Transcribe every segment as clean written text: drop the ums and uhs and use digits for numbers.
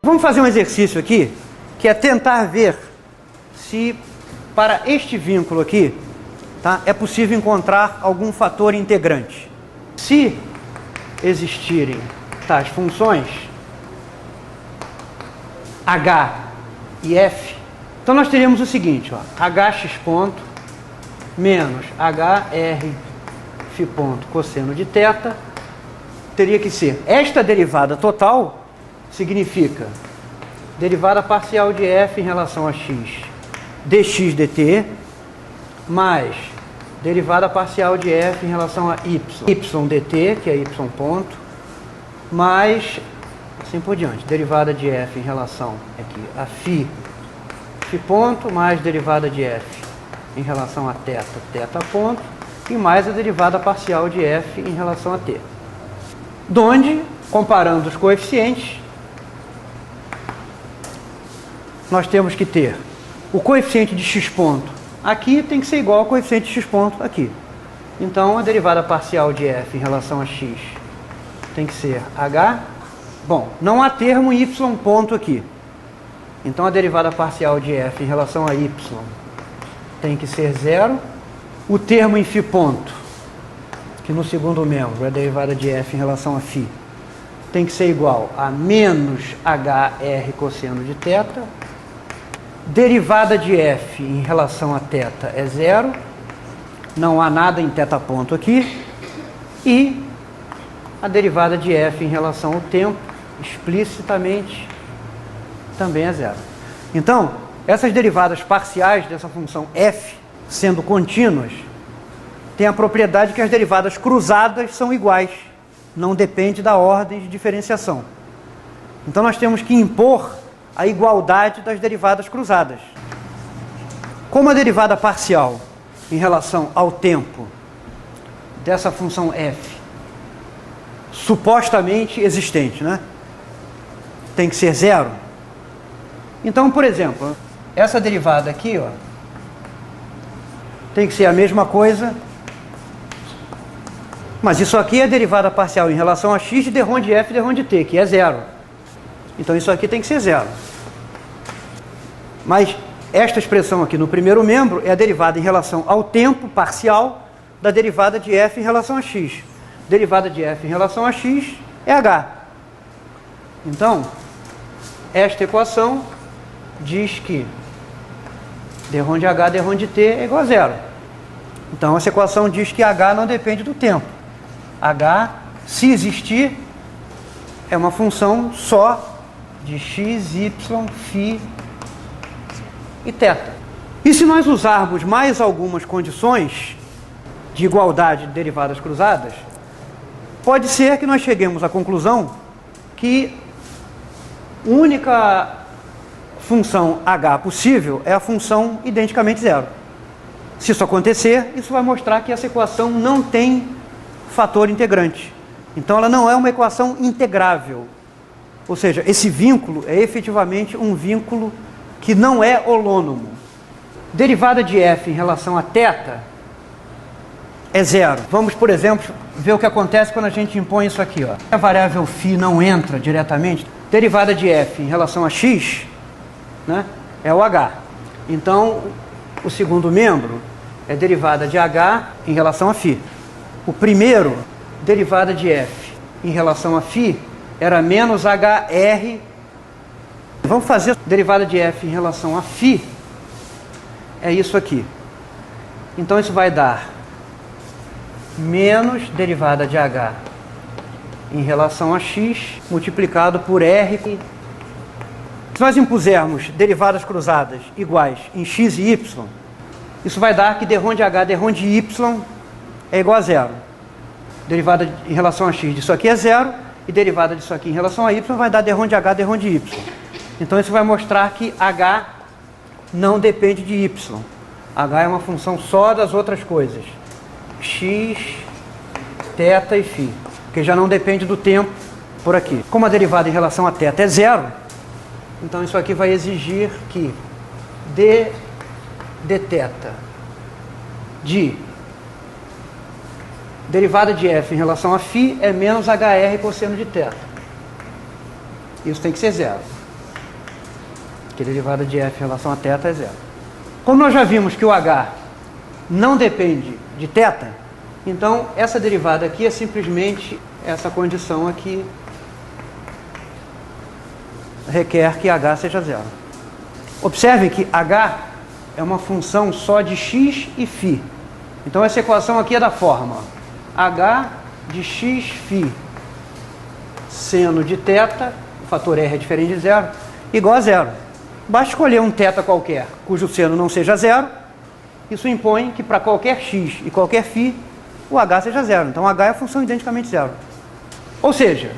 Vamos fazer um exercício aqui, que é tentar ver se para este vínculo aqui, tá, é possível encontrar algum fator integrante. Se existirem tais funções, h e f, então nós teríamos o seguinte, ó, hx ponto menos hr φ ponto cosseno de θ, teria que ser esta derivada total, significa derivada parcial de f em relação a x dx dt, mais derivada parcial de f em relação a y dt, que é y ponto, mais assim por diante, derivada de f em relação aqui a φ ponto, mais derivada de f em relação a θ ponto, e mais a derivada parcial de f em relação a t. Donde, comparando os coeficientes, nós temos que ter o coeficiente de x ponto aqui tem que ser igual ao coeficiente de x ponto aqui. Então, a derivada parcial de f em relação a x tem que ser h. Bom, não há termo y ponto aqui. Então, a derivada parcial de f em relação a y tem que ser zero. O termo em φ ponto, que no segundo membro é a derivada de f em relação a φ, tem que ser igual a menos hr cosseno de θ. Derivada de f em relação a θ é zero. Não há nada em θ ponto aqui. E a derivada de f em relação ao tempo, explicitamente, também é zero. Então, essas derivadas parciais dessa função f, sendo contínuas, têm a propriedade que as derivadas cruzadas são iguais. Não depende da ordem de diferenciação. Então, nós temos que impor a igualdade das derivadas cruzadas. Como a derivada parcial em relação ao tempo dessa função f, supostamente existente, né, tem que ser zero. Então, por exemplo, essa derivada aqui, ó, tem que ser a mesma coisa, mas isso aqui é a derivada parcial em relação a x de d de f de t, que é zero. Então, isso aqui tem que ser zero. Mas esta expressão aqui no primeiro membro é a derivada em relação ao tempo parcial da derivada de f em relação a x. Derivada de f em relação a x é h. Então, esta equação diz que d de h, d de t é igual a zero. Então, essa equação diz que h não depende do tempo. H, se existir, é uma função só de x, y, φ e θ. E se nós usarmos mais algumas condições de igualdade de derivadas cruzadas, pode ser que nós cheguemos à conclusão que a única função h possível é a função identicamente zero. Se isso acontecer, isso vai mostrar que essa equação não tem fator integrante. Então, ela não é uma equação integrável. Ou seja, esse vínculo é efetivamente um vínculo que não é holônomo. Derivada de f em relação a θ é zero. Vamos, por exemplo, ver o que acontece quando a gente impõe isso aqui, ó. A variável φ não entra diretamente. Derivada de f em relação a x, né, é o h. Então, o segundo membro é derivada de h em relação a φ. O primeiro, derivada de f em relação a φ, era menos hr. Vamos fazer a derivada de f em relação a φ, é isso aqui. Então, isso vai dar menos derivada de h em relação a x, multiplicado por r. Se nós impusermos derivadas cruzadas iguais em x e y, isso vai dar que d de h, d de y é igual a zero. Derivada em relação a x disso aqui é zero, e derivada disso aqui em relação a y vai dar d de h, d de y. Então, isso vai mostrar que h não depende de y. H é uma função só das outras coisas. X, θ e φ. Porque já não depende do tempo por aqui. Como a derivada em relação a θ é zero, então isso aqui vai exigir que d dθ de derivada de f em relação a φ é menos hr cosseno de θ. Isso tem que ser zero. Porque a derivada de f em relação a θ é zero. Como nós já vimos que o h não depende de θ, então essa derivada aqui é simplesmente essa condição aqui requer que h seja zero. Observe que h é uma função só de x e φ. Então essa equação aqui é da forma h de x φ seno de θ, o fator r é diferente de zero, igual a zero. Basta escolher um θ qualquer cujo seno não seja zero. Isso impõe que para qualquer x e qualquer φ o h seja zero. Então h é a função identicamente zero. Ou seja,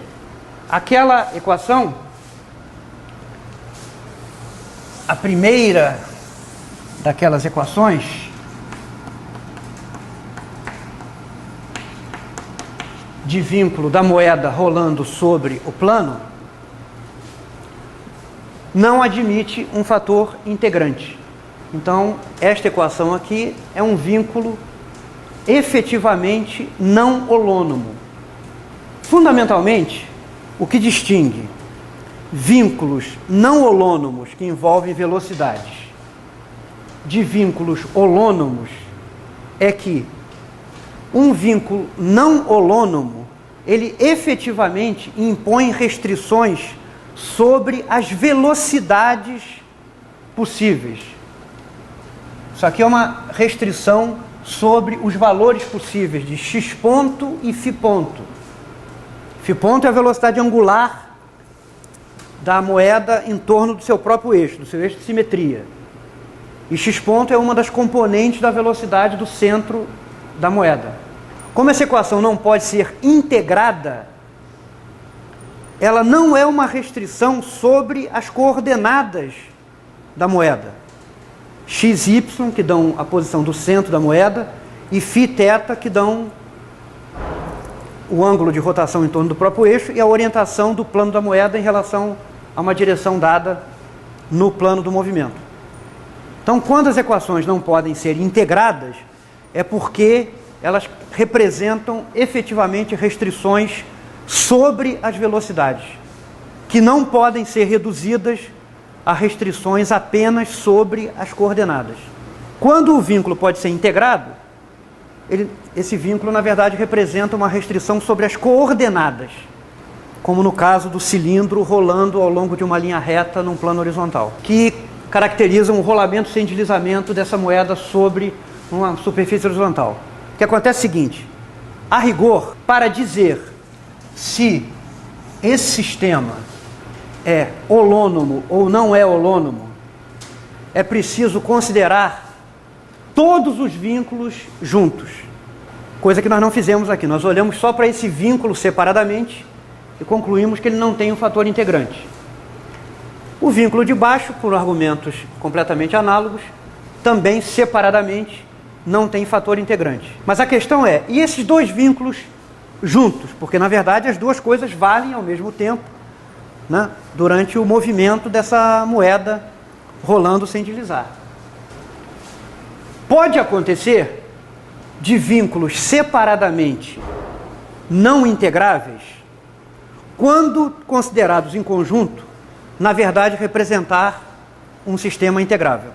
aquela equação, a primeira daquelas equações, de vínculo da moeda rolando sobre o plano, não admite um fator integrante. Então, esta equação aqui é um vínculo efetivamente não holônomo. Fundamentalmente, o que distingue vínculos não holônomos que envolvem velocidades de vínculos holônomos é que um vínculo não holônomo, ele efetivamente impõe restrições sobre as velocidades possíveis. Isso aqui é uma restrição sobre os valores possíveis de x ponto e φ ponto. Φ ponto é a velocidade angular da moeda em torno do seu próprio eixo, do seu eixo de simetria. E x ponto é uma das componentes da velocidade do centro da moeda. Como essa equação não pode ser integrada, ela não é uma restrição sobre as coordenadas da moeda. X, y, que dão a posição do centro da moeda, e φ, θ, que dão o ângulo de rotação em torno do próprio eixo e a orientação do plano da moeda em relação a uma direção dada no plano do movimento. Então, quando as equações não podem ser integradas, é porque elas representam efetivamente restrições sobre as velocidades, que não podem ser reduzidas a restrições apenas sobre as coordenadas. Quando o vínculo pode ser integrado, esse vínculo, na verdade, representa uma restrição sobre as coordenadas, como no caso do cilindro rolando ao longo de uma linha reta num plano horizontal, que caracteriza um rolamento sem deslizamento dessa moeda sobre uma superfície horizontal. O que acontece é o seguinte: a rigor, para dizer se esse sistema é holônomo ou não é holônomo, é preciso considerar todos os vínculos juntos, coisa que nós não fizemos aqui. Nós olhamos só para esse vínculo separadamente e concluímos que ele não tem um fator integrante. O vínculo de baixo, por argumentos completamente análogos, também separadamente não tem fator integrante. Mas a questão é, e esses dois vínculos juntos? Porque, na verdade, as duas coisas valem ao mesmo tempo, né, durante o movimento dessa moeda rolando sem deslizar. Pode acontecer de vínculos separadamente não integráveis, quando considerados em conjunto, na verdade representar um sistema integrável.